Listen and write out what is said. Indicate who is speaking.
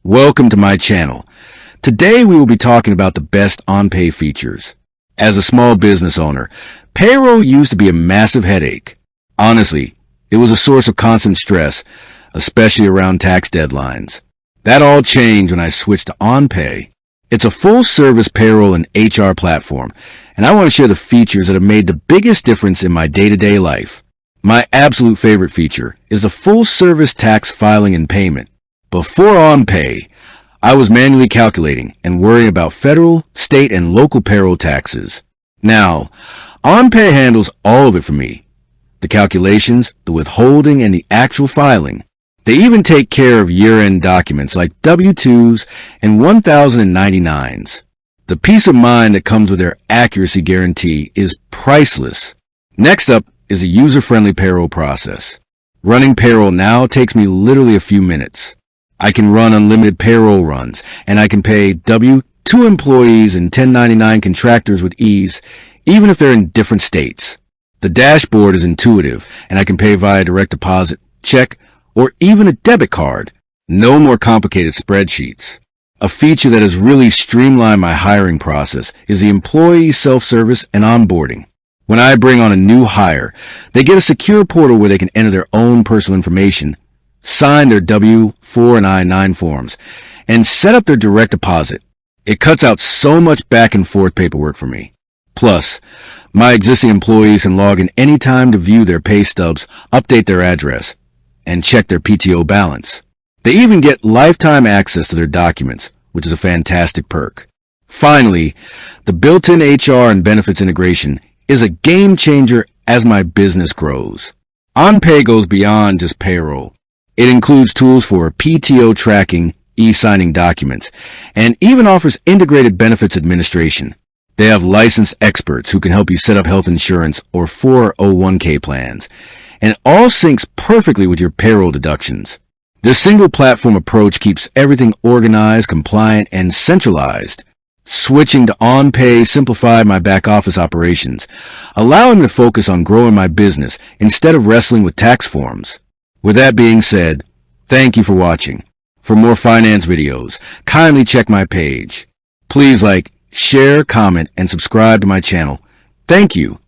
Speaker 1: Welcome to my channel. Today we will be talking about the best OnPay features. As a small business owner, payroll used to be a massive headache. Honestly, it was a source of constant stress, especially around tax deadlines. That all changed when I switched to OnPay. It's a full-service payroll and HR platform, and I want to share the features that have made the biggest difference in my day-to-day life. My absolute favorite feature is the full-service tax filing and payment. Before OnPay, I was manually calculating and worrying about federal, state, and local payroll taxes. Now, OnPay handles all of it for me. The calculations, the withholding, and the actual filing. They even take care of year-end documents like W-2s and 1099s. The peace of mind that comes with their accuracy guarantee is priceless. Next up is a user-friendly payroll process. Running payroll now takes me literally a few minutes. I can run unlimited payroll runs, and I can pay W-2 employees and 1099 contractors with ease, even if they're in different states. The dashboard is intuitive, and I can pay via direct deposit, check, or even a debit card. No more complicated spreadsheets. A feature that has really streamlined my hiring process is the employee self-service and onboarding. When I bring on a new hire, they get a secure portal where they can enter their own personal information, sign their W-4 and I-9 forms, and set up their direct deposit. It cuts out so much back and forth paperwork for me. Plus, my existing employees can log in anytime to view their pay stubs, update their address, and check their PTO balance. They even get lifetime access to their documents, which is a fantastic perk. Finally, the built-in HR and benefits integration is a game changer as my business grows. OnPay goes beyond just payroll. It includes tools for PTO tracking, e-signing documents, and even offers integrated benefits administration. They have licensed experts who can help you set up health insurance or 401k plans, and it all syncs perfectly with your payroll deductions. This single platform approach keeps everything organized, compliant, and centralized. Switching to OnPay simplified my back office operations, allowing me to focus on growing my business instead of wrestling with tax forms. With that being said, thank you for watching. For more finance videos, kindly check my page. Please like, share, comment, and subscribe to my channel. Thank you.